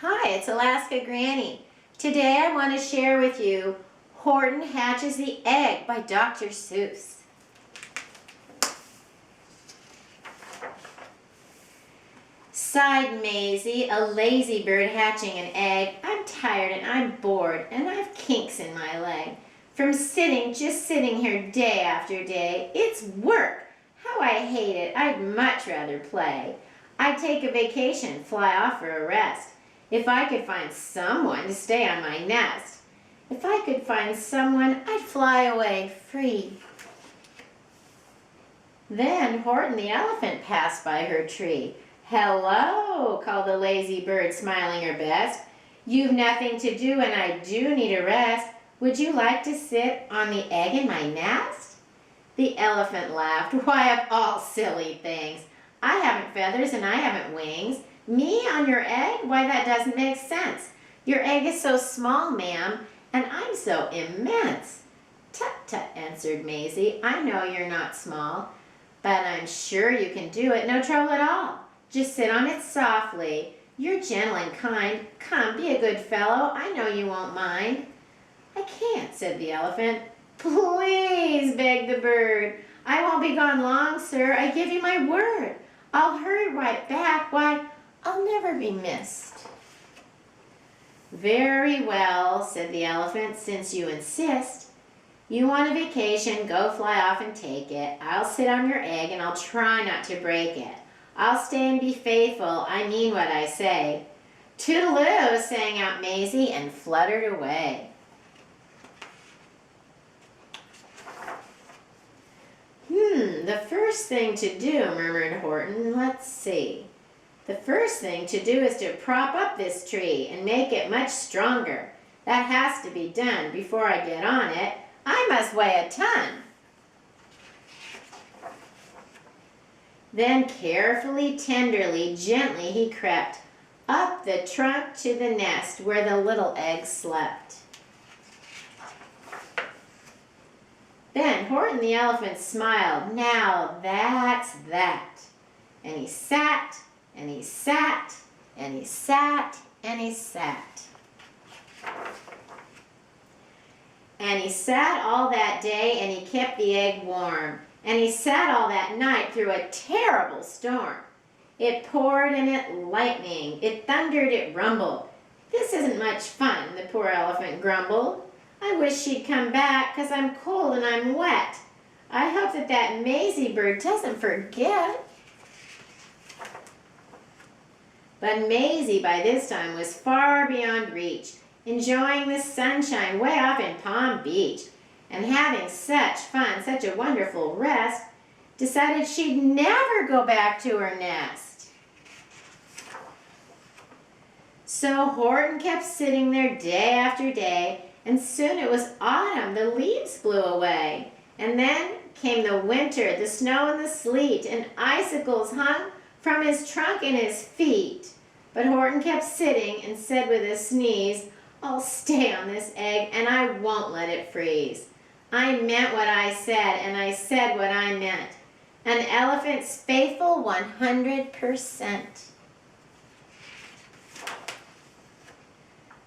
Hi, it's AlaskaGranny. Today I want to share with you Horton Hatches the Egg by Dr. Seuss. Sighed Maisie, a lazy bird hatching an egg. I'm tired and I'm bored and I've kinks in my leg. From just sitting here day after day. It's work. How I hate it. I'd much rather play. I'd take a vacation, fly off for a rest. If I could find someone to stay on my nest. If I could find someone, I'd fly away free. Then Horton the elephant passed by her tree. Hello, called the lazy bird, smiling her best. You've nothing to do and I do need a rest. Would you like to sit on the egg in my nest? The elephant laughed. Why, of all silly things. I haven't feathers and I haven't wings. Me on your egg? Why, that doesn't make sense. Your egg is so small, ma'am, and I'm so immense. Tut, tut, answered Maisie. I know you're not small, but I'm sure you can do it, no trouble at all. Just sit on it softly. You're gentle and kind. Come, be a good fellow. I know you won't mind. I can't, said the elephant. Please, begged the bird. I won't be gone long, sir. I give you my word. I'll hurry right back. Why, I'll never be missed. Very well, said the elephant, since you insist. You want a vacation, go fly off and take it. I'll sit on your egg and I'll try not to break it. I'll stay and be faithful, I mean what I say. Toodaloo, sang out Maisie and fluttered away. The first thing to do, murmured Horton. Let's see. The first thing to do is to prop up this tree and make it much stronger. That has to be done before I get on it. I must weigh a ton. Then carefully, tenderly, gently he crept up the trunk to the nest where the little egg slept. Then Horton the elephant smiled. Now that's that. And he sat, and he sat, and he sat, and he sat. And he sat all that day, and he kept the egg warm. And he sat all that night through a terrible storm. It poured and it lightninged. It thundered, it rumbled. This isn't much fun, the poor elephant grumbled. I wish she'd come back, 'cause I'm cold and I'm wet. I hope that Maisie bird doesn't forget. But Maisie by this time was far beyond reach, enjoying the sunshine way off in Palm Beach, and having such fun, such a wonderful rest, decided she'd never go back to her nest. So Horton kept sitting there day after day, and soon it was autumn. The leaves blew away. And then came the winter, the snow and the sleet, and icicles hung from his trunk and his feet. But Horton kept sitting and said with a sneeze, I'll stay on this egg and I won't let it freeze. I meant what I said and I said what I meant. An elephant's faithful 100%.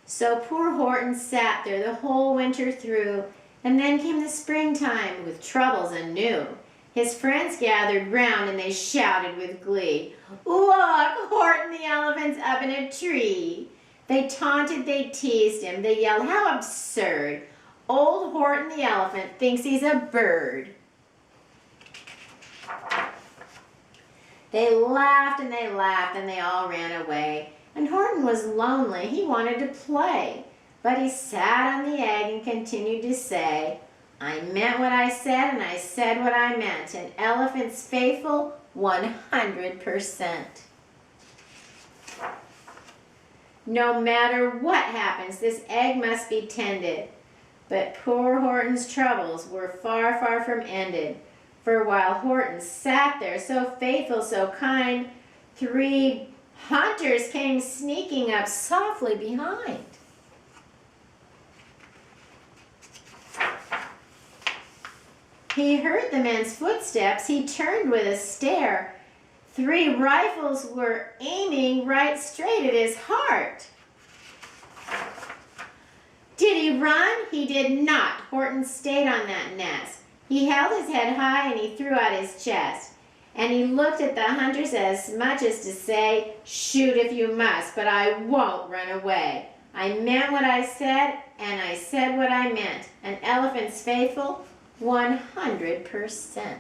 So poor Horton sat there the whole winter through, and then came the springtime with troubles anew. His friends gathered round and they shouted with glee, Look, Horton the elephant's up in a tree. They taunted, they teased him, they yelled, How absurd! Old Horton the elephant thinks he's a bird. They laughed and they all ran away. And Horton was lonely. He wanted to play. But he sat on the egg and continued to say, I meant what I said and I said what I meant. An elephant's faithful 100%. No matter what happens, this egg must be tended. But poor Horton's troubles were far, far from ended. For while Horton sat there so faithful, so kind, 3 hunters came sneaking up softly behind. He heard the men's footsteps. He turned with a stare. 3 rifles were aiming right straight at his heart. he run? He did not. Horton stayed on that nest. He held his head high and he threw out his chest. And he looked at the hunters as much as to say, shoot if you must, but I won't run away. I meant what I said, and I said what I meant. An elephant's faithful 100%.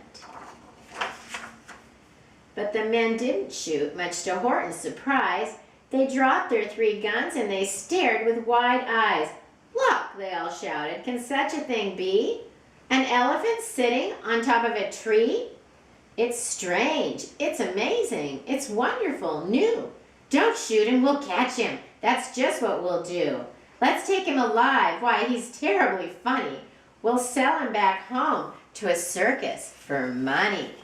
But the men didn't shoot, much to Horton's surprise. They dropped their 3 guns and they stared with wide eyes. Look, they all shouted, can such a thing be? An elephant sitting on top of a tree? It's strange, it's amazing, it's wonderful, new. Don't shoot him, we'll catch him. That's just what we'll do. Let's take him alive. Why, he's terribly funny. We'll sell him back home to a circus for money.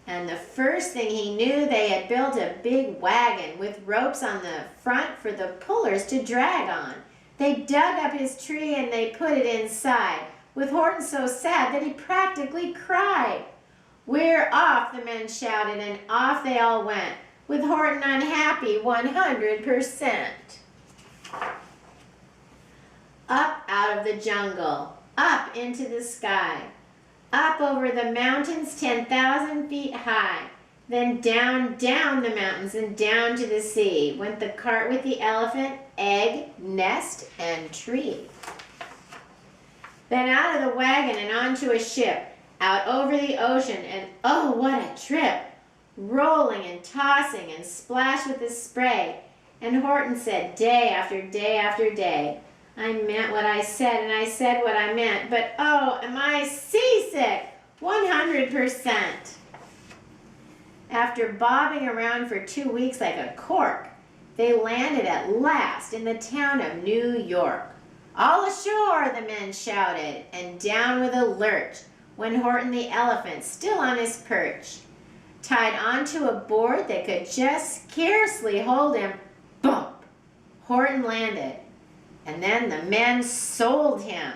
And the first thing he knew, they had built a big wagon with ropes on the front for the pullers to drag on. They dug up his tree and they put it inside, with Horton so sad that he practically cried. We're off, the men shouted, and off they all went, with Horton unhappy 100%. Up out of the jungle, up into the sky, up over the mountains 10,000 feet high, then down, down the mountains and down to the sea went the cart with the elephant, egg, nest, and tree. Then out of the wagon and onto a ship, out over the ocean, and oh, what a trip! Rolling and tossing and splashed with the spray. And Horton said day after day after day, I meant what I said and I said what I meant, but oh, am I seasick, 100%. After bobbing around for 2 weeks like a cork, they landed at last in the town of New York. All ashore, the men shouted, and down with a lurch went Horton the elephant, still on his perch. Tied onto a board that could just scarcely hold him, bump! Horton landed, and then the men sold him.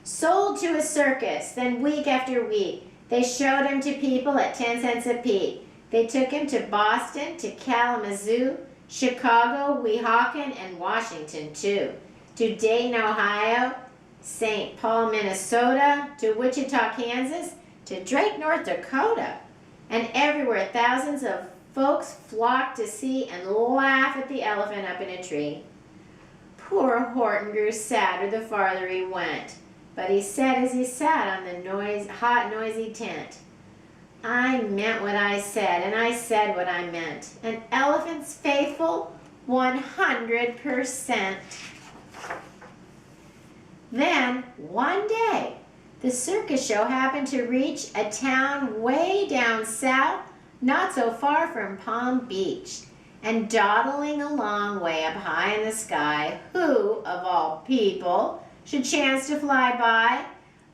Sold to a circus, then week after week, they showed him to people at 10 cents a peek. They took him to Boston, to Kalamazoo, Chicago, Weehawken, and Washington too. To Dayton, Ohio, St. Paul, Minnesota, to Wichita, Kansas, to Drake, North Dakota. And everywhere thousands of folks flocked to see and laugh at the elephant up in a tree. Poor Horton grew sadder the farther he went, but he said as he sat on the hot, noisy tent, I meant what I said, and I said what I meant. An elephant's faithful 100%. Then, one day, the circus show happened to reach a town way down south, not so far from Palm Beach. And dawdling along way up high in the sky, who, of all people, should chance to fly by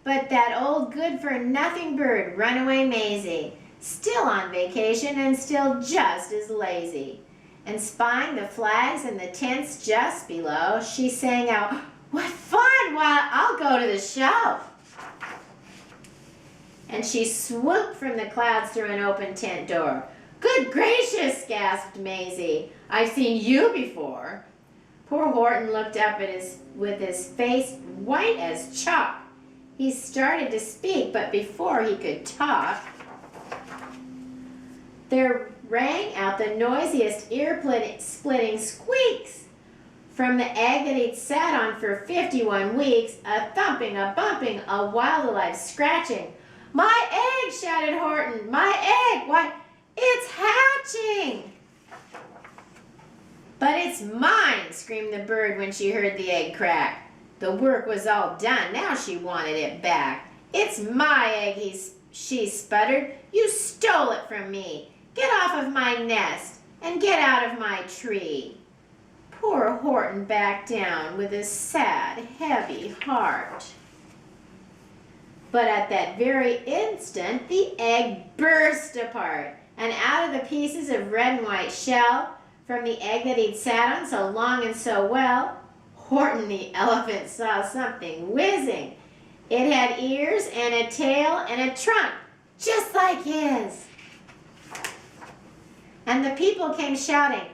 but that old good-for-nothing bird, Runaway Maisie, still on vacation and still just as lazy. And spying the flags and the tents just below, she sang out, what fun! Why, I'll go to the show. And she swooped from the clouds through an open tent door. Good gracious, gasped Maisie. I've seen you before. Poor Horton looked up at with his face white as chalk. He started to speak, but before he could talk, there rang out the noisiest ear-splitting squeaks. From the egg that he'd sat on for 51 weeks, a thumping, a bumping, a wild alive scratching. My egg, shouted Horton, my egg, why, it's hatching. But it's mine, screamed the bird when she heard the egg crack. The work was all done, now she wanted it back. It's my egg, she sputtered. You stole it from me. Get off of my nest and get out of my tree. Poor Horton backed down with a sad, heavy heart. But at that very instant, the egg burst apart, and out of the pieces of red and white shell, from the egg that he'd sat on so long and so well, Horton the elephant saw something whizzing. It had ears and a tail and a trunk, just like his. And the people came shouting,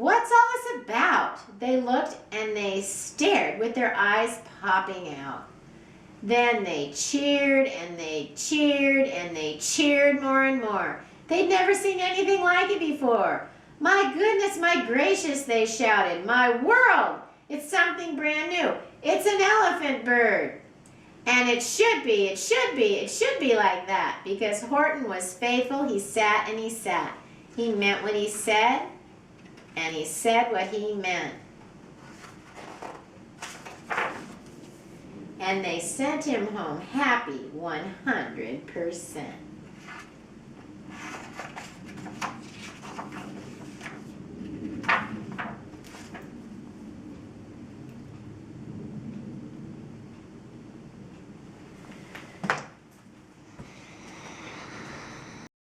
What's all this about? They looked and they stared with their eyes popping out. Then they cheered and they cheered and they cheered more and more. They'd never seen anything like it before. My goodness, my gracious, they shouted. My world! It's something brand new. It's an elephant bird. And it should be like that. Because Horton was faithful. He sat and he sat. He meant what he said, and he said what he meant. And they sent him home happy 100%.